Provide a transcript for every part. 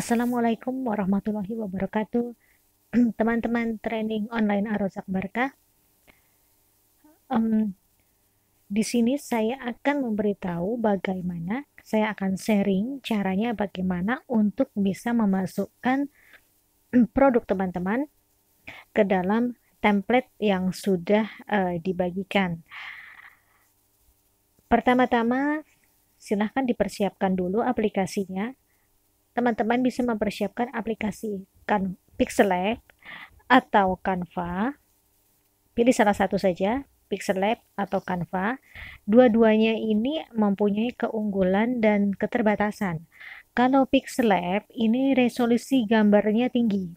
Assalamualaikum warahmatullahi wabarakatuh. Teman-teman training online Ar-Razak Barkah. Di sini saya akan memberitahu bagaimana saya akan sharing caranya bagaimana untuk bisa memasukkan produk teman-teman ke dalam template yang sudah dibagikan. Pertama-tama, silahkan dipersiapkan dulu aplikasinya. Teman-teman bisa mempersiapkan aplikasi Pixellab atau Canva. Pilih salah satu saja, Pixellab atau Canva. Dua-duanya ini mempunyai keunggulan dan keterbatasan. Kalau Pixellab ini resolusi gambarnya tinggi,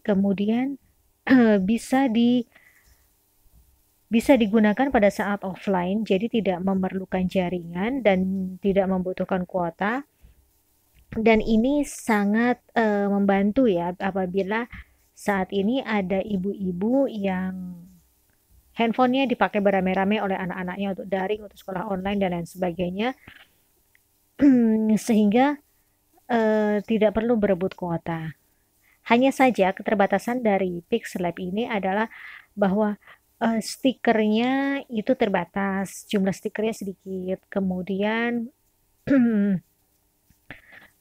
kemudian bisa digunakan pada saat offline, jadi tidak memerlukan jaringan dan tidak membutuhkan kuota. Dan ini sangat membantu ya apabila saat ini ada ibu-ibu yang handphonenya dipakai beramai-ramai oleh anak-anaknya untuk daring, untuk sekolah online dan lain sebagainya, sehingga tidak perlu berebut kuota. Hanya saja keterbatasan dari Pixellab ini adalah bahwa stikernya itu terbatas, jumlah stikernya sedikit, kemudian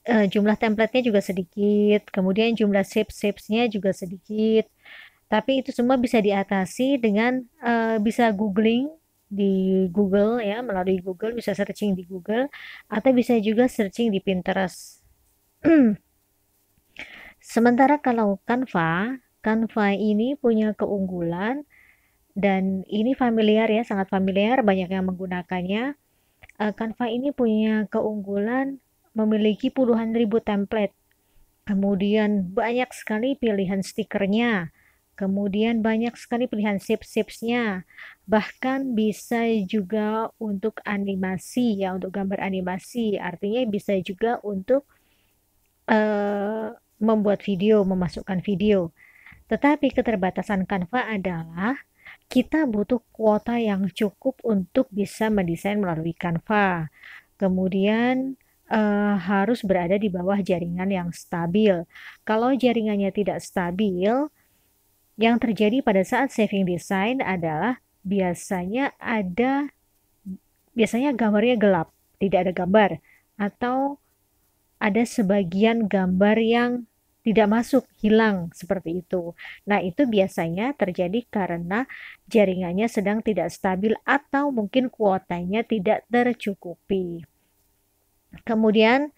jumlah templatenya juga sedikit, kemudian jumlah shapes-nya juga sedikit. Tapi itu semua bisa diatasi dengan bisa googling di Google ya, melalui Google, bisa searching di Google atau bisa juga searching di Pinterest. Sementara kalau Canva ini punya keunggulan dan ini familiar ya, sangat familiar, banyak yang menggunakannya. Canva ini punya keunggulan memiliki puluhan ribu template, kemudian banyak sekali pilihan stikernya, kemudian banyak sekali pilihan shapes-nya, bahkan bisa juga untuk animasi ya, untuk gambar animasi, artinya bisa juga untuk membuat video, memasukkan video. Tetapi keterbatasan Canva adalah kita butuh kuota yang cukup untuk bisa mendesain melalui Canva. Kemudian harus berada di bawah jaringan yang stabil. Kalau jaringannya tidak stabil, yang terjadi pada saat saving design adalah biasanya gambarnya gelap, tidak ada gambar, atau ada sebagian gambar yang tidak masuk, hilang seperti itu. Nah, itu biasanya terjadi karena jaringannya sedang tidak stabil atau mungkin kuotanya tidak tercukupi. Kemudian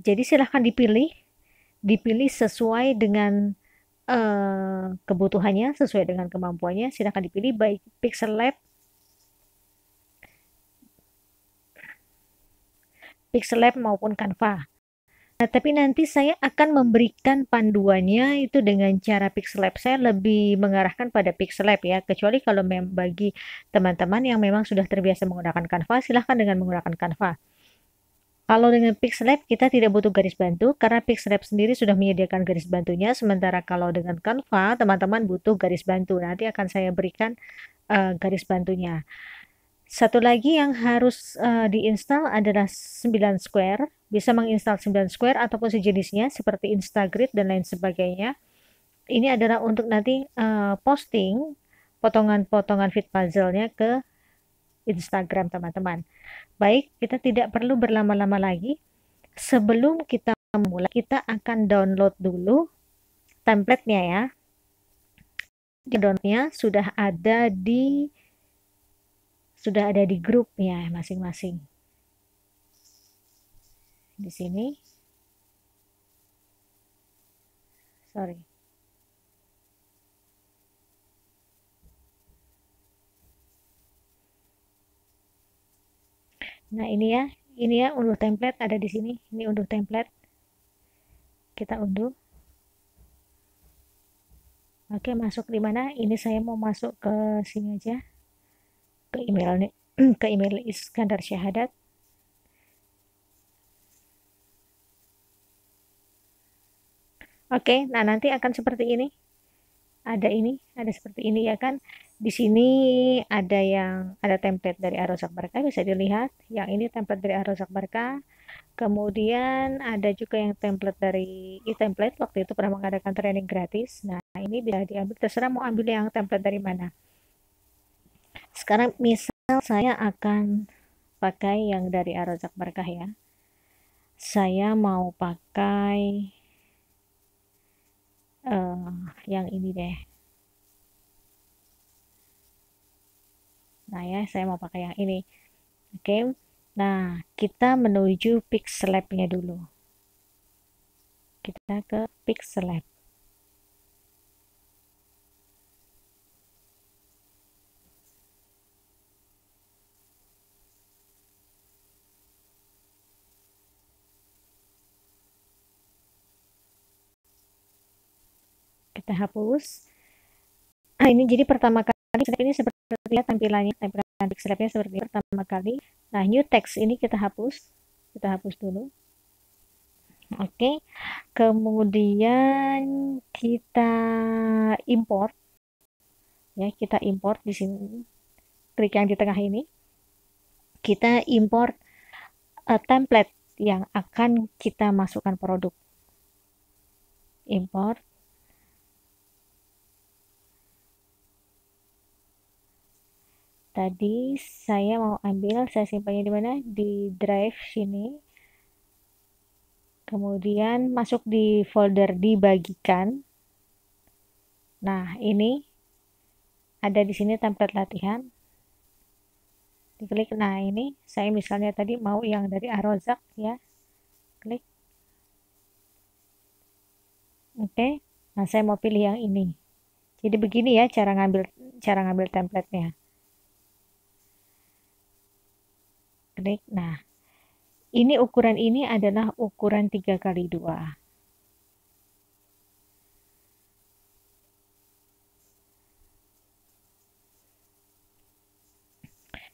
jadi silahkan dipilih sesuai dengan kebutuhannya, sesuai dengan kemampuannya. Silahkan dipilih baik Pixellab maupun Canva. Nah, tapi nanti saya akan memberikan panduannya itu dengan cara Pixellab. Saya lebih mengarahkan pada Pixellab ya, kecuali kalau bagi teman-teman yang memang sudah terbiasa menggunakan Canva, silahkan dengan menggunakan Canva. Kalau dengan Pixellab kita tidak butuh garis bantu karena Pixellab sendiri sudah menyediakan garis bantunya, sementara kalau dengan Canva teman-teman butuh garis bantu. Nanti akan saya berikan garis bantunya. Satu lagi yang harus diinstal adalah 9 Square. Bisa menginstal 9 Square ataupun sejenisnya seperti Instagrid dan lain sebagainya. Ini adalah untuk nanti posting potongan-potongan fit puzzle-nya ke Instagram teman-teman. Baik, kita tidak perlu berlama-lama lagi. Sebelum kita mulai, kita akan download dulu template-nya ya. Download-nya sudah ada di grupnya masing-masing. Di sini. Sorry. Nah, ini ya unduh template ada di sini. Ini unduh template. Kita unduh. Oke, masuk di mana? Ini saya mau masuk ke sini aja. Ke email Iskandar Syahadat. Oke, nah nanti akan seperti ini. Ada seperti ini ya kan. Di sini ada template dari Ar-Razak Barkah, bisa dilihat. Yang ini template dari Ar-Razak Barkah. Kemudian ada juga yang template dari e-template, waktu itu pernah mengadakan training gratis. Nah, ini bisa diambil, terserah mau ambil yang template dari mana. Sekarang misal saya akan pakai yang dari Ar-Razzaq Barkah ya. Saya mau pakai yang ini deh. Nah ya, saya mau pakai yang ini. Oke. Nah, kita menuju Pixlab-nya dulu. Kita ke Pixlab. Kita hapus. Nah, ini jadi pertama kali ini seperti ya tampilan Pixlab-nya seperti pertama kali. Nah, new text ini kita hapus. Kita hapus dulu. Oke. Kemudian kita import. Ya, kita import di sini. Klik yang di tengah ini. Kita import template yang akan kita masukkan produk. Import. Tadi saya mau ambil, saya simpannya di mana? Di drive sini. Kemudian masuk di folder dibagikan. Nah, ini ada di sini template latihan. Diklik. Nah, ini saya misalnya tadi mau yang dari Ar-Razzaq ya. Klik. Oke. Nah, saya mau pilih yang ini. Jadi begini ya cara ngambil template-nya. Klik. Nah, ini ukuran ini adalah ukuran 3x2.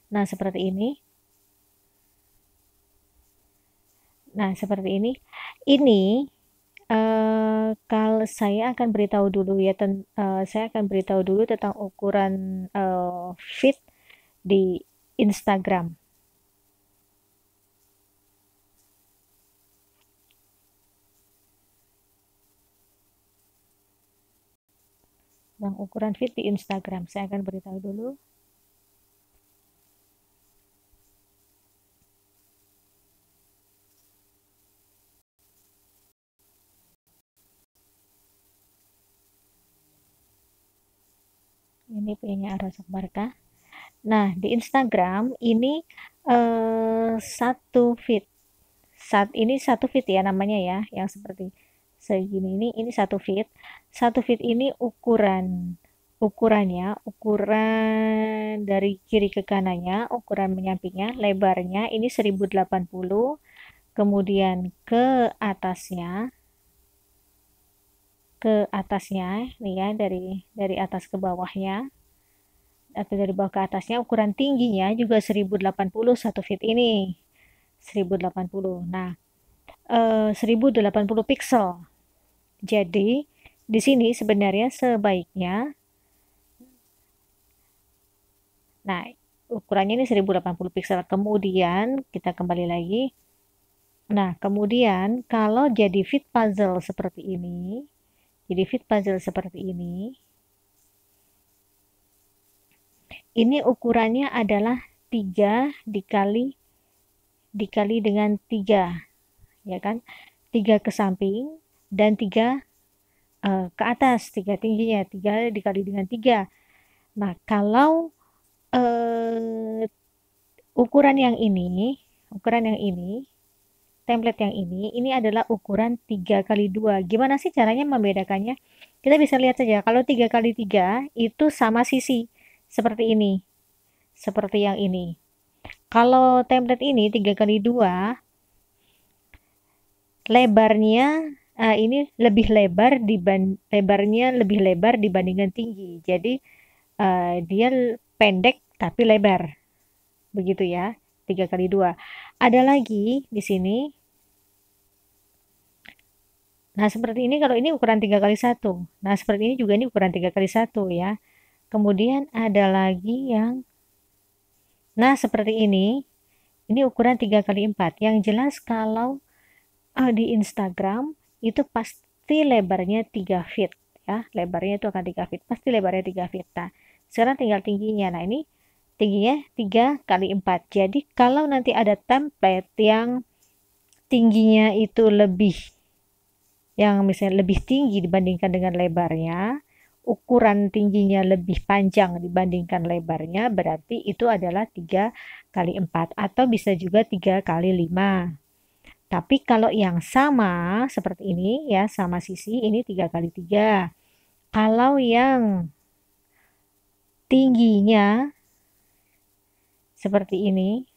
Nah, seperti ini. Nah, seperti ini. Ini kalau saya akan beritahu dulu ya, saya akan beritahu dulu tentang ukuran feed di Instagram. Yang ukuran feed di Instagram, saya akan beritahu dulu. Ini punya Ar-Razzaq Barkah. Nah, di Instagram ini satu feed. Ini satu feed ya namanya ya, yang seperti segini ini satu feed. Satu feed ini ukurannya dari kiri ke kanannya, ukuran menyampingnya, lebarnya ini 1080, kemudian ke atasnya nih ya, dari atas ke bawahnya atau dari bawah ke atasnya, ukuran tingginya juga 1080 satu feet ini 1080. Nah, 1080 pixel. Jadi di sini sebenarnya sebaiknya, nah ukurannya ini 1080 pixel. Kemudian kita kembali lagi. Nah, kemudian kalau jadi fit puzzle seperti ini, ini ukurannya adalah 3 dikali dengan 3, ya kan? 3 ke samping dan 3 ke atas, 3 tingginya, 3 dikali dengan 3. Nah, kalau ukuran yang ini, template yang ini adalah ukuran 3x2. Gimana sih caranya membedakannya? Kita bisa lihat saja, kalau 3x3 itu sama sisi, seperti ini, seperti yang ini. Kalau template ini 3x2, lebarnya ini lebarnya lebih lebar dibandingkan tinggi. Jadi dia pendek tapi lebar. Begitu ya. 3x2. Ada lagi di sini. Nah, seperti ini kalau ini ukuran 3x1. Nah, seperti ini juga ini ukuran 3x1 ya. Kemudian ada lagi yang, nah seperti ini. Ini ukuran 3x4. Yang jelas kalau di Instagram itu pasti lebarnya 3 feet ya. Lebarnya itu akan 3 feet. Pasti lebarnya 3 feet. Nah, sekarang tinggal tingginya. Nah, ini tingginya 3x4. Jadi kalau nanti ada template yang tingginya itu lebih, yang misalnya lebih tinggi dibandingkan dengan lebarnya, ukuran tingginya lebih panjang dibandingkan lebarnya, berarti itu adalah 3x4 atau bisa juga 3x5. Tapi kalau yang sama seperti ini ya, sama sisi, ini 3x3. Kalau yang tingginya seperti ini,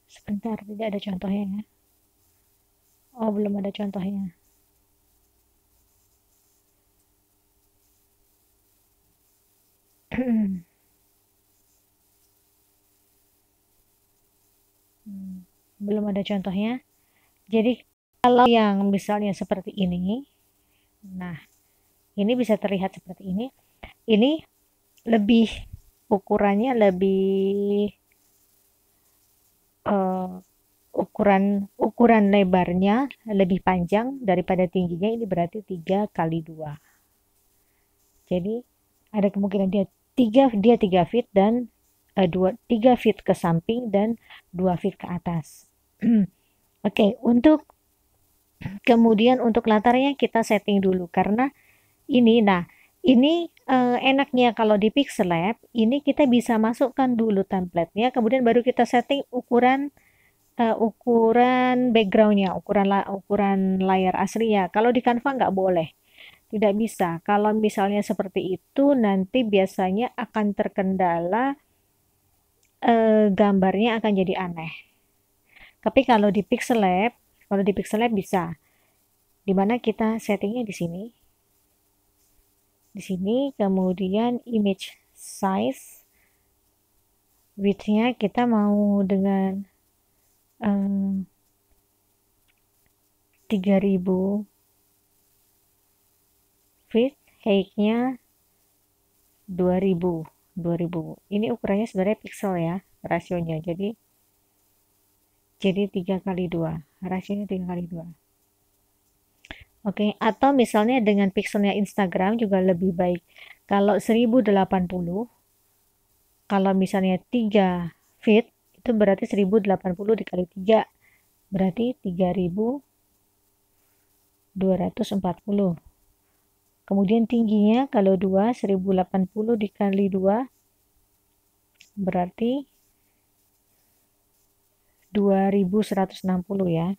sebentar, tidak ada contohnya ya. Oh, belum ada contohnya. Belum ada contohnya. Jadi kalau yang misalnya seperti ini, nah ini bisa terlihat seperti ini. Ini lebih, ukurannya lebih ukuran lebarnya lebih panjang daripada tingginya, ini berarti 3x2. Jadi ada kemungkinan dia 3 feet dan 3 feet ke samping dan 2 feet ke atas. Oke, kemudian untuk latarnya kita setting dulu karena ini, nah ini enaknya kalau di Pixellab ini kita bisa masukkan dulu templatenya, kemudian baru kita setting ukuran backgroundnya, ukuran layar aslinya. Kalau di Canva nggak boleh, tidak bisa. Kalau misalnya seperti itu nanti biasanya akan terkendala, gambarnya akan jadi aneh. Tapi kalau di Pixellab bisa. Dimana kita settingnya di sini. Di sini kemudian image size, width-nya kita mau dengan 3000 feet, height-nya 2000. Ini ukurannya sebenarnya pixel ya, rasionya. Jadi 3x2. Rasionya 3x2. Oke, atau misalnya dengan pixelnya Instagram juga lebih baik. Kalau 1080, kalau misalnya 3 feet, itu berarti 1080 dikali 3, berarti 3240. Kemudian tingginya kalau 1080 dikali 2, berarti 2160 ya.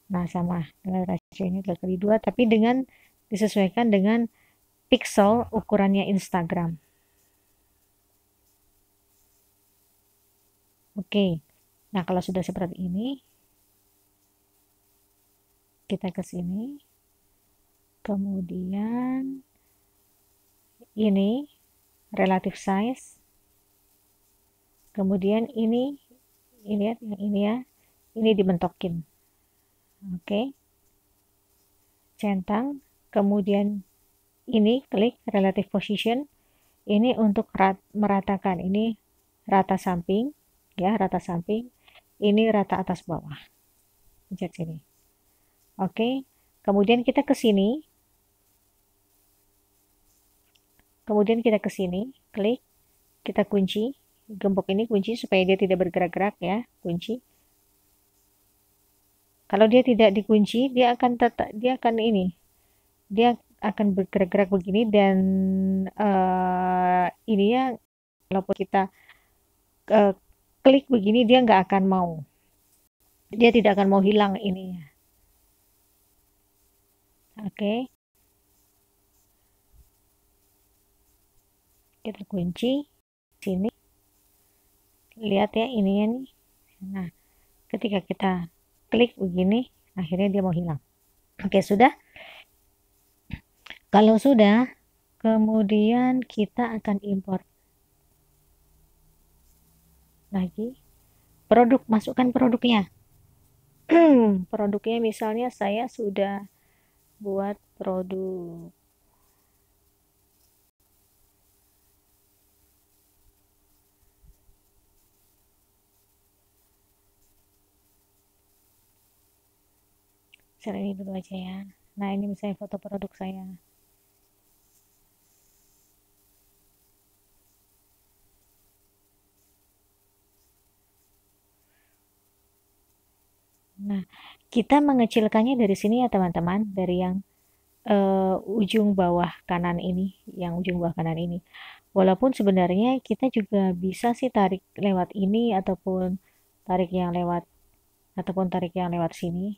Nah, sama dengan rasionya 3x2, tapi disesuaikan dengan pixel ukurannya Instagram. Oke. Nah, kalau sudah seperti ini, kita ke sini. Kemudian ini relative size. Kemudian ini lihat yang ini ya. Ini dibentokin. Oke. Centang, kemudian ini klik relative position. Ini untuk meratakan, ini rata samping ya, rata samping. Ini rata atas bawah. Pencet sini. Oke. Kemudian kita ke sini. Klik, kita kunci. Gembok ini kunci supaya dia tidak bergerak-gerak ya, kunci. Kalau dia tidak dikunci, dia akan bergerak-gerak begini, dan ini ya, walaupun kita klik begini dia nggak akan mau, dia tidak akan mau hilang ininya. Oke. Kita kunci sini, lihat ya ininya nih. Nah, ketika kita klik begini, akhirnya dia mau hilang. Oke, sudah. Kalau sudah, kemudian kita akan import lagi produk, masukkan produknya. Produknya misalnya saya sudah buat produk Share ini dulu aja ya. Nah, ini misalnya foto produk saya. Nah, kita mengecilkannya dari sini ya teman-teman, dari yang ujung bawah kanan ini, yang ujung bawah kanan ini. Walaupun sebenarnya kita juga bisa sih tarik lewat ini tarik yang lewat tarik yang lewat sini,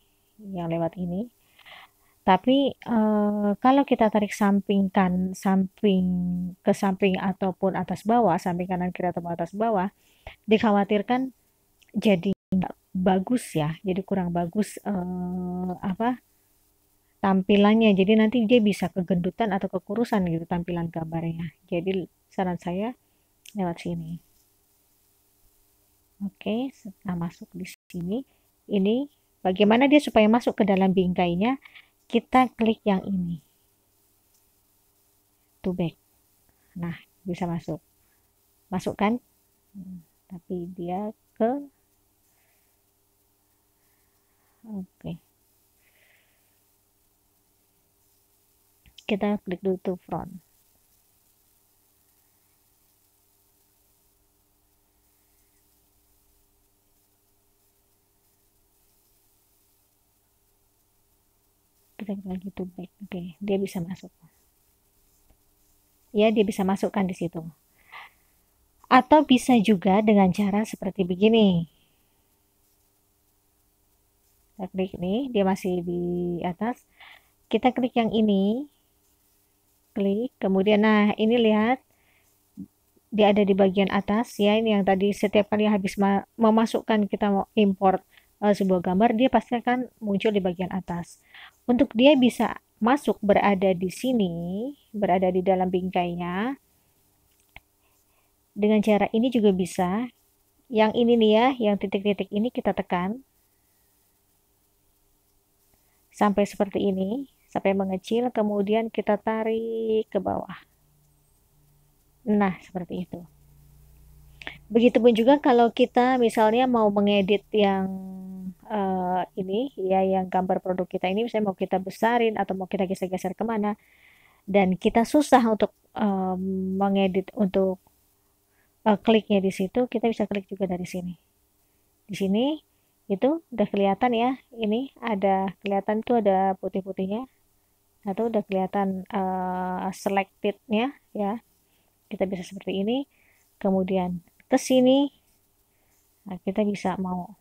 yang lewat ini. Tapi kalau kita tarik samping ke samping ataupun atas bawah, samping kanan kiri atau atas bawah, dikhawatirkan jadi nggak bagus ya, jadi kurang bagus tampilannya. Jadi nanti dia bisa kegendutan atau kekurusan gitu tampilan gambarnya. Jadi saran saya lewat sini. Oke, setelah masuk di sini, ini bagaimana dia supaya masuk ke dalam bingkainya? Kita klik yang ini, to back. Nah, bisa masuk. Masukkan. Tapi dia ke oke. Kita klik dulu to front. Kita klik lagi to back. Oke, dia bisa masuk. Ya, dia bisa masukkan di situ. Atau bisa juga dengan cara seperti begini. Kita klik ini, dia masih di atas. Kita klik yang ini, klik, kemudian nah ini lihat dia ada di bagian atas ya, ini yang tadi setiap kali habis memasukkan kita mau import sebuah gambar, dia pasti akan muncul di bagian atas. Untuk dia bisa masuk berada di sini, berada di dalam bingkainya, dengan cara ini juga bisa. Yang ini nih ya, yang titik-titik ini kita tekan sampai seperti ini, sampai mengecil, kemudian kita tarik ke bawah. Nah, seperti itu. Begitupun juga kalau kita misalnya mau mengedit yang ini ya, yang gambar produk kita ini misalnya mau kita besarin atau mau kita geser-geser kemana, dan kita susah untuk mengedit untuk kliknya di situ, kita bisa klik juga dari sini. Di sini itu udah kelihatan ya, ini ada kelihatan tuh ada putih-putihnya atau udah kelihatan selectednya ya. Kita bisa seperti ini, kemudian ke sini. Nah, kita bisa mau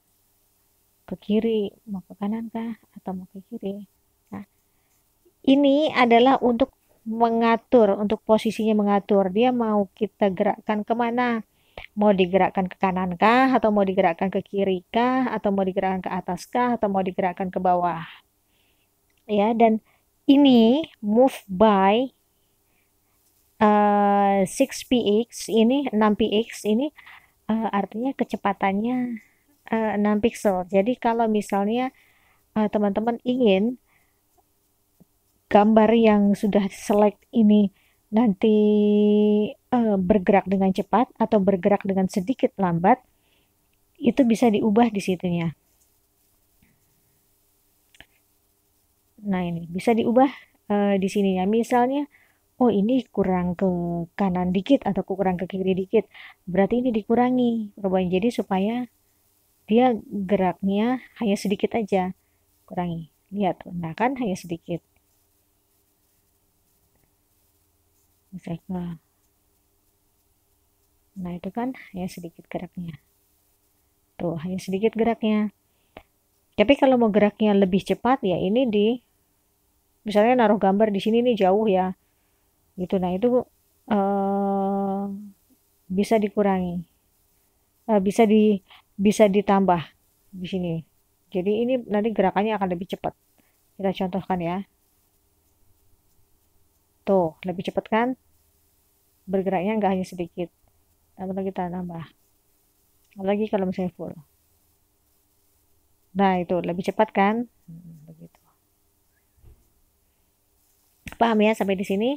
ke kiri, mau ke kanan kah, atau mau ke kiri. Nah, ini adalah untuk mengatur, untuk posisinya mengatur. Dia mau kita gerakkan kemana? Mau digerakkan ke kanan kah, atau mau digerakkan ke kiri kah, atau mau digerakkan ke atas kah, atau mau digerakkan ke bawah. Ya, dan ini move by 6px, ini 6px ini artinya kecepatannya 6 pixel. Jadi kalau misalnya teman-teman ingin gambar yang sudah select ini nanti bergerak dengan cepat atau bergerak dengan sedikit lambat, itu bisa diubah di situnya. Nah, ini bisa diubah di sininya. Misalnya, oh ini kurang ke kanan dikit atau kurang ke kiri dikit, berarti ini dikurangi perubahan, jadi supaya dia geraknya hanya sedikit aja, kurangi. Lihat, nah kan hanya sedikit. Misalnya, nah itu kan hanya sedikit geraknya. Tuh, hanya sedikit geraknya. Tapi kalau mau geraknya lebih cepat ya ini misalnya naruh gambar di sini nih jauh ya. Gitu. Nah, itu eh, bisa dikurangi. Eh, bisa ditambah di sini. Jadi ini nanti gerakannya akan lebih cepat. Kita contohkan ya. Tuh, lebih cepat kan? Bergeraknya nggak hanya sedikit. Lalu kita tambah. Lagi kalau misalnya full. Nah, itu lebih cepat kan? Begitu. Paham ya sampai di sini?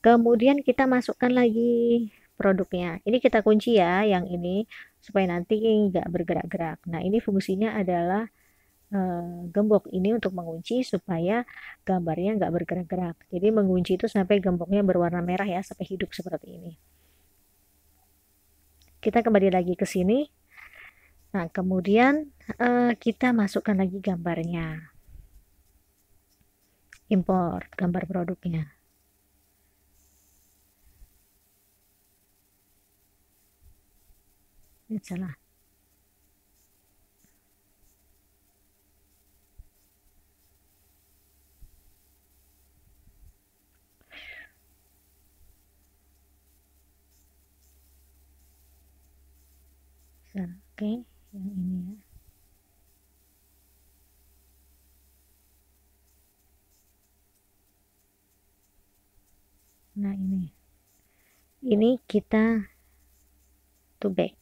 Kemudian kita masukkan lagi produknya. Ini kita kunci ya yang ini supaya nanti nggak bergerak-gerak. Nah, ini fungsinya adalah gembok ini untuk mengunci supaya gambarnya nggak bergerak-gerak. Jadi mengunci itu sampai gemboknya berwarna merah ya, sampai hidup seperti ini. Kita kembali lagi ke sini. Nah, kemudian kita masukkan lagi gambarnya. Import gambar produknya. Ini salah. Oke, yang ini ya. Nah, ini kita to back.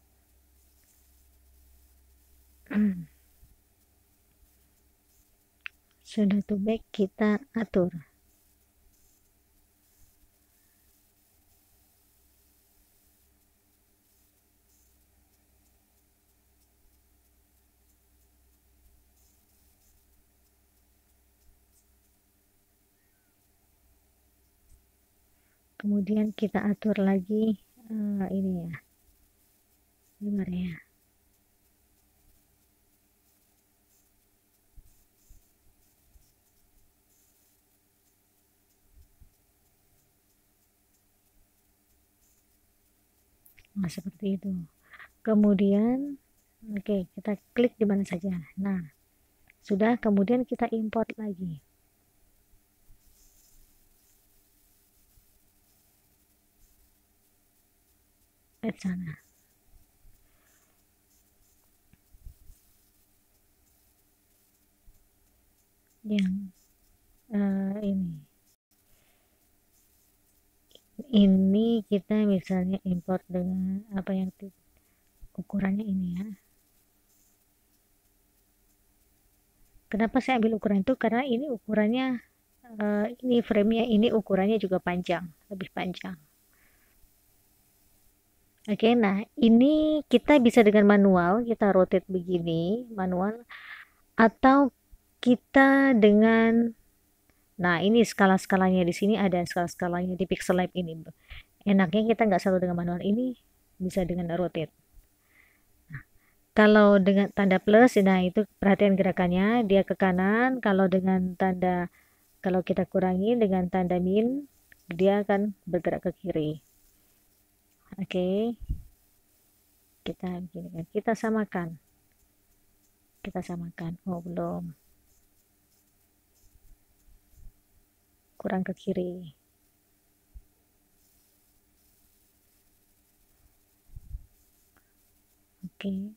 Sudah to back, kita atur. Kemudian kita atur lagi ini ya, gambarnya. Nah, seperti itu. Kemudian, oke, kita klik di mana saja. Nah, sudah, kemudian kita import lagi. Add sana. Yang ini kita misalnya import dengan apa yang ukurannya ini ya. Kenapa saya ambil ukuran itu? Karena ini ukurannya ini framenya ini ukurannya juga panjang, lebih panjang. Oke, nah ini kita bisa dengan manual, kita rotate begini, manual, atau kita dengan, nah ini skala-skalanya di sini ada skala-skalanya di Pixel Lab ini. Enaknya kita nggak selalu dengan manual, ini bisa dengan rotate. Nah, kalau dengan tanda plus, nah itu perhatian gerakannya, dia ke kanan. Kalau dengan tanda, kalau kita kurangi dengan tanda min, dia akan bergerak ke kiri. Oke, kita begini kan, kita samakan. Oh belum, kurang ke kiri. Oke.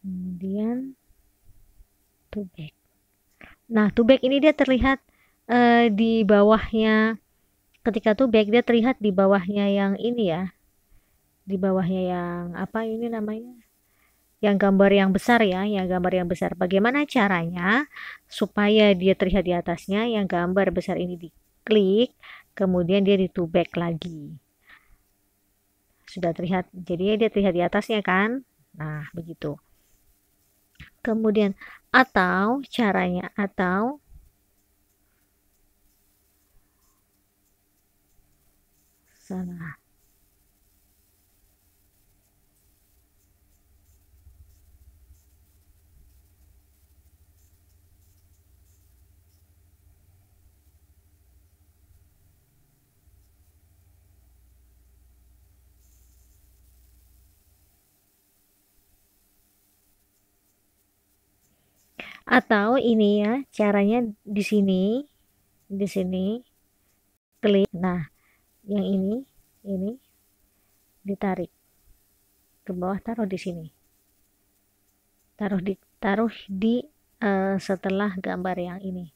Kemudian to back. Nah, to back ini dia terlihat di bawahnya, ketika to back dia terlihat di bawahnya yang ini ya, di bawahnya yang apa ini namanya, yang gambar yang besar ya, yang gambar yang besar. Bagaimana caranya supaya dia terlihat di atasnya, yang gambar besar ini diklik, kemudian dia di to back lagi. Sudah terlihat, jadi dia terlihat di atasnya kan. Nah, begitu. Kemudian atau caranya, atau salah. Atau ini ya, caranya di sini klik. Nah, yang ini ditarik ke bawah, taruh di sini. Taruh di setelah gambar yang ini.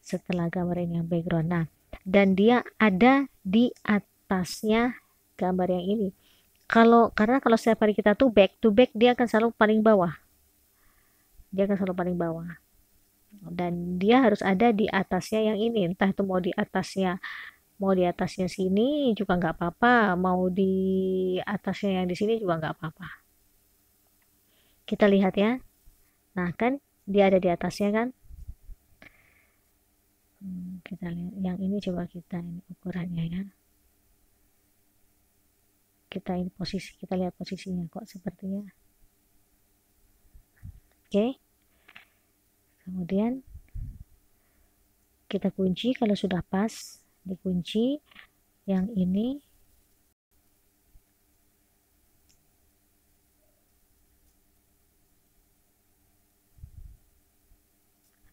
Setelah gambar ini yang background. Nah, dan dia ada di atasnya gambar yang ini. Karena kalau setiap hari kita to back dia akan selalu paling bawah. Dan dia harus ada di atasnya yang ini, entah itu mau di atasnya Mau di atasnya sini juga nggak apa-apa, mau di atasnya yang di sini juga nggak apa-apa. Kita lihat ya. Nah, kan dia ada di atasnya kan. Kita lihat yang ini, coba kita ini ukurannya ya. Kita ini posisi, kita lihat posisinya kok sepertinya. Oke. Kemudian kita kunci kalau sudah pas, dikunci yang ini.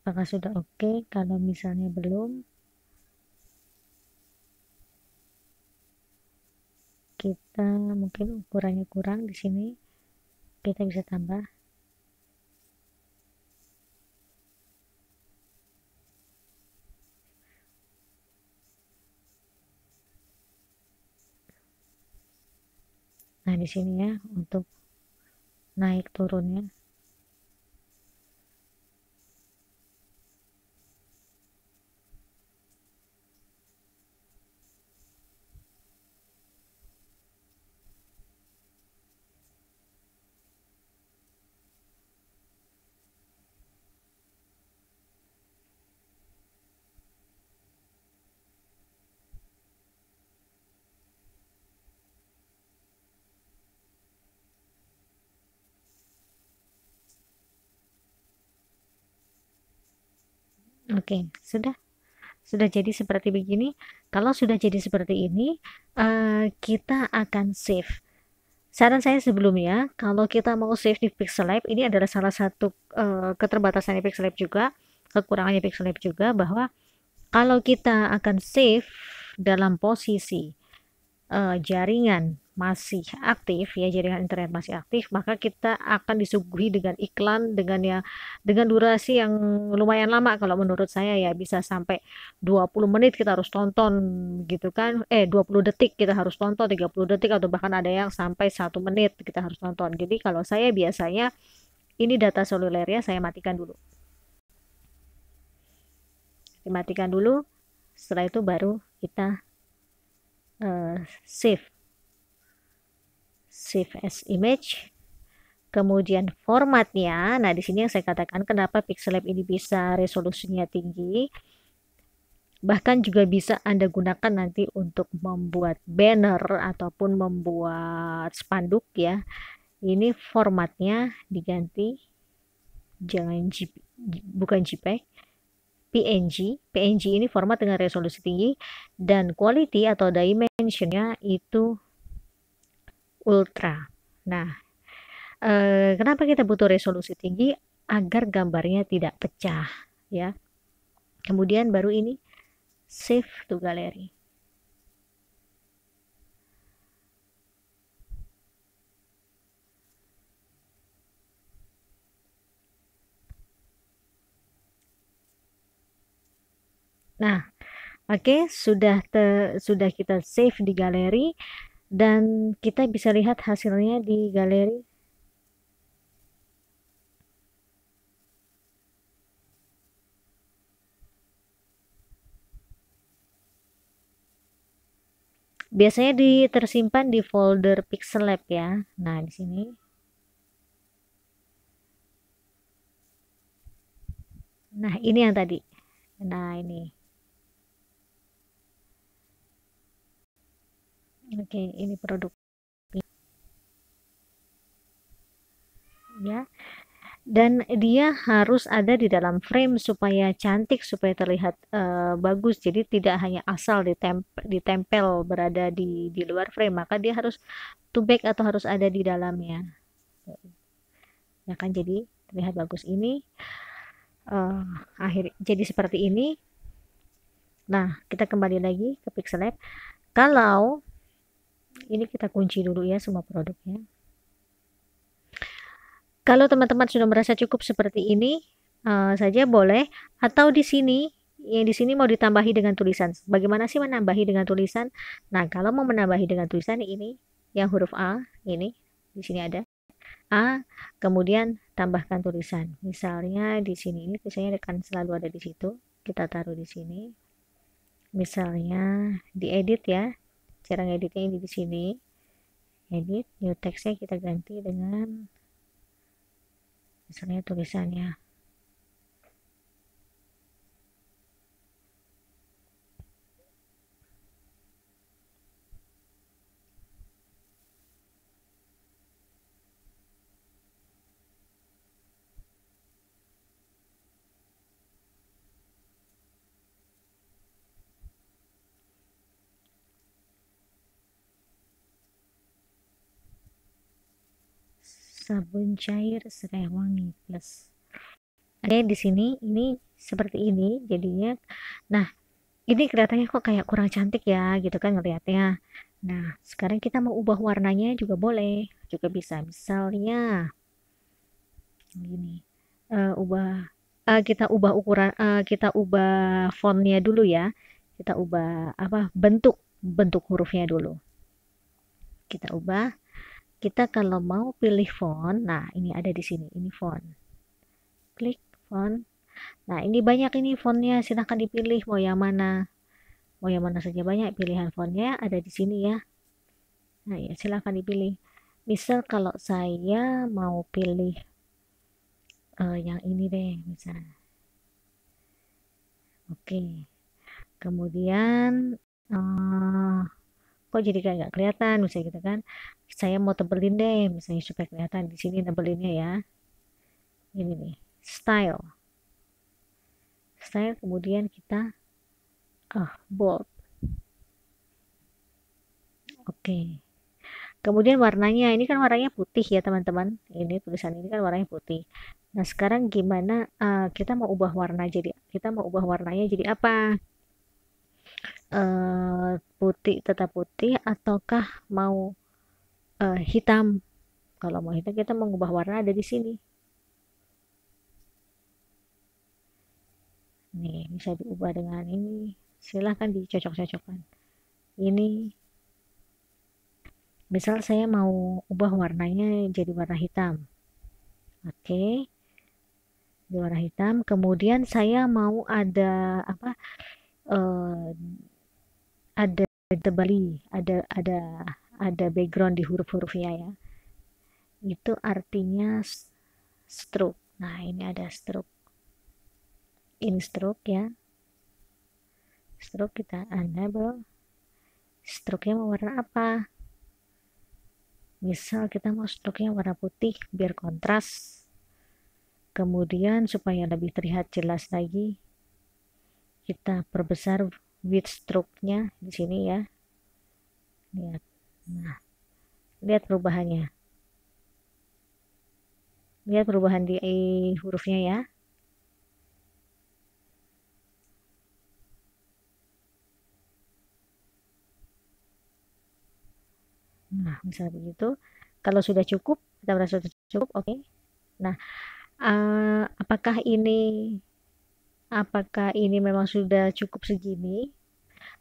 Apakah sudah oke? Kalau misalnya belum, kita mungkin ukurannya kurang di sini, kita bisa tambah. Nah, di sini ya untuk naik turunnya. Oke, sudah jadi seperti begini. Kalau sudah jadi seperti ini, kita akan save. Saran saya sebelumnya, kalau kita mau save di Pixel Lab, ini adalah salah satu keterbatasannya Pixel Lab juga, kekurangannya Pixel Lab juga, bahwa kalau kita akan save dalam posisi jaringan masih aktif ya, jaringan internet masih aktif, maka kita akan disuguhi dengan iklan dengan durasi yang lumayan lama. Kalau menurut saya ya bisa sampai 20 menit kita harus tonton gitu kan, 20 detik kita harus tonton, 30 detik, atau bahkan ada yang sampai 1 menit kita harus tonton. Jadi kalau saya biasanya, ini data selulernya saya matikan dulu, dimatikan dulu, setelah itu baru kita save as image. Kemudian formatnya, nah di sini yang saya katakan kenapa Pixel Lab ini bisa resolusinya tinggi, bahkan juga bisa Anda gunakan nanti untuk membuat banner ataupun membuat spanduk ya. Ini formatnya diganti, jangan bukan JPEG, PNG. PNG ini format dengan resolusi tinggi, dan quality atau dimensionnya itu ultra. Nah, kenapa kita butuh resolusi tinggi? Agar gambarnya tidak pecah ya. Kemudian baru ini save to gallery. Nah, oke, sudah kita save di galeri, dan kita bisa lihat hasilnya di galeri. Biasanya tersimpan di folder Pixel Lab ya. Nah, di sini. Nah, ini yang tadi. Nah, ini. Oke, ini produk ya. Dan dia harus ada di dalam frame supaya cantik, supaya terlihat bagus. Jadi tidak hanya asal ditempel berada di luar frame, maka dia harus to back atau harus ada di dalamnya. Ya kan, jadi terlihat bagus. Ini jadi seperti ini. Nah, kita kembali lagi ke Pixel Lab. Kalau ini kita kunci dulu ya semua produknya. Kalau teman-teman sudah merasa cukup seperti ini saja boleh, atau di sini, yang di sini mau ditambahi dengan tulisan. Bagaimana sih menambahi dengan tulisan? Nah, kalau mau menambahi dengan tulisan ini, yang huruf A, ini di sini ada A, kemudian tambahkan tulisan. Misalnya di sini, ini tulisannya akan selalu ada di situ. Kita taruh di sini. Misalnya diedit ya, cara ngeditnya ini di sini, edit new textnya kita ganti dengan misalnya tulisannya. Sabun cair serai wangi plus. Oke, di sini ini seperti ini jadinya. Nah, ini kelihatannya kok kayak kurang cantik ya gitu kan ngelihatnya. Nah, sekarang kita mau ubah warnanya juga boleh, juga bisa. Misalnya gini, ubah kita ubah ukuran, kita ubah fontnya dulu ya. Kita ubah apa bentuk bentuk hurufnya dulu. Kita ubah. Kita kalau mau pilih font, nah ini ada di sini, ini font. Klik font. Nah, ini banyak ini fontnya, silahkan dipilih mau yang mana. Mau yang mana saja, banyak pilihan fontnya ada di sini ya. Nah, ya silahkan dipilih. Misal kalau saya mau pilih yang ini deh, misalnya. Oke. Kemudian kok jadi kayak nggak kelihatan, misalnya gitu kan. Saya mau tebelin deh, misalnya supaya kelihatan di sini tebelinnya ya. Ini nih, style. Style kemudian kita bold. Oke. Kemudian warnanya, ini kan warnanya putih ya teman-teman. Ini tulisan ini kan warnanya putih. Nah, sekarang gimana kita mau ubah warna jadi kita mau ubah warnanya jadi apa? Putih tetap putih ataukah mau hitam? Kalau mau hitam kita mengubah warna ada di sini. Nih, bisa diubah dengan ini. Silahkan dicocok-cocokkan. Ini misal saya mau ubah warnanya jadi warna hitam. Oke. Di warna hitam. Kemudian saya mau ada apa? Ada tebali, ada background di huruf-hurufnya ya. Itu artinya stroke. Nah, ini ada stroke. Ini stroke ya. Stroke kita enable. Stroke-nya mau warna apa? Misal kita mau stroke-nya warna putih biar kontras. Kemudian supaya lebih terlihat jelas lagi, kita perbesar width stroke-nya di sini ya. Lihat. Nah, lihat perubahannya. Lihat perubahan di hurufnya ya. Nah, misalnya begitu. Kalau sudah cukup, kita merasa sudah cukup, oke. Nah, apakah ini memang sudah cukup segini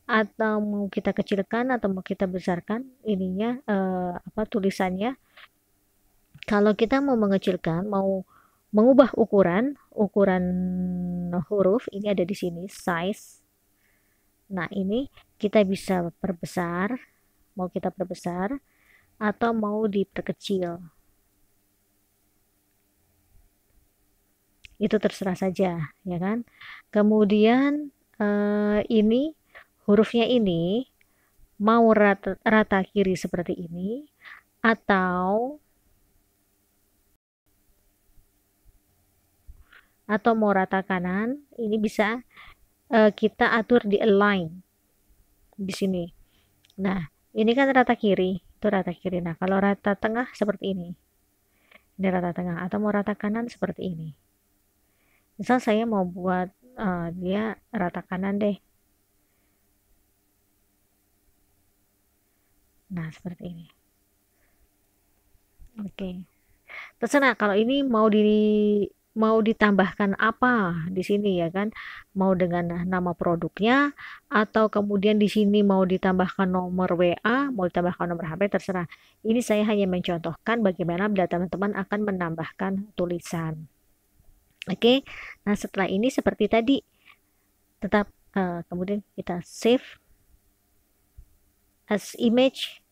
atau mau kita kecilkan atau mau kita besarkan ininya tulisannya. Kalau kita mau mengecilkan, mau mengubah ukuran huruf ini ada di sini size. Nah, ini kita bisa perbesar, mau kita perbesar atau mau diperkecil. Itu terserah saja, ya kan? Kemudian ini hurufnya ini mau rata kiri seperti ini atau mau rata kanan, ini bisa kita atur di align di sini. Nah, ini kan rata kiri, itu rata kiri. Nah, kalau rata tengah seperti ini. Ini rata tengah atau mau rata kanan seperti ini. Misal saya mau buat dia rata kanan deh. Nah, seperti ini. Oke. Terserah kalau ini mau ditambahkan apa di sini ya kan? Mau dengan nama produknya atau kemudian di sini mau ditambahkan nomor WA, mau ditambahkan nomor HP terserah. Ini saya hanya mencontohkan bagaimana bila teman-teman akan menambahkan tulisan. Oke. Nah, setelah ini seperti tadi tetap kemudian kita save as image.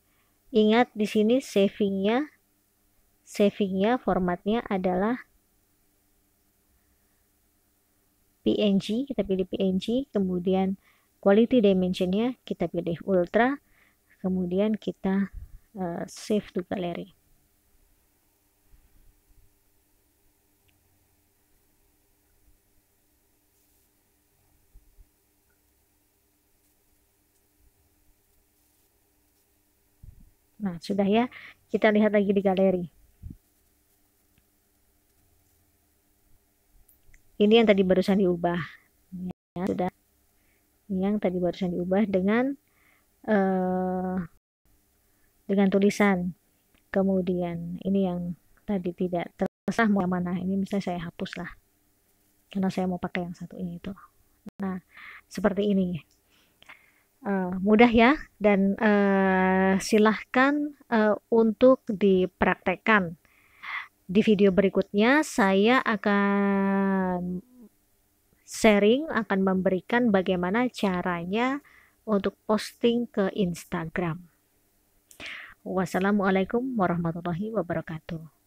Ingat di sini savingnya formatnya adalah PNG, kita pilih PNG, kemudian quality dimensionnya kita pilih ultra, kemudian kita save to gallery. Nah, sudah ya, kita lihat lagi di galeri. Ini yang tadi barusan diubah. Ya, sudah. Yang tadi barusan diubah dengan tulisan. Kemudian ini yang tadi tidak terserah mau yang mana. Ini misalnya saya hapus lah. Karena saya mau pakai yang satu ini itu. Nah, seperti ini. Mudah ya, dan silahkan untuk dipraktekkan. Di video berikutnya saya akan sharing, akan memberikan bagaimana caranya untuk posting ke Instagram. Wassalamualaikum warahmatullahi wabarakatuh.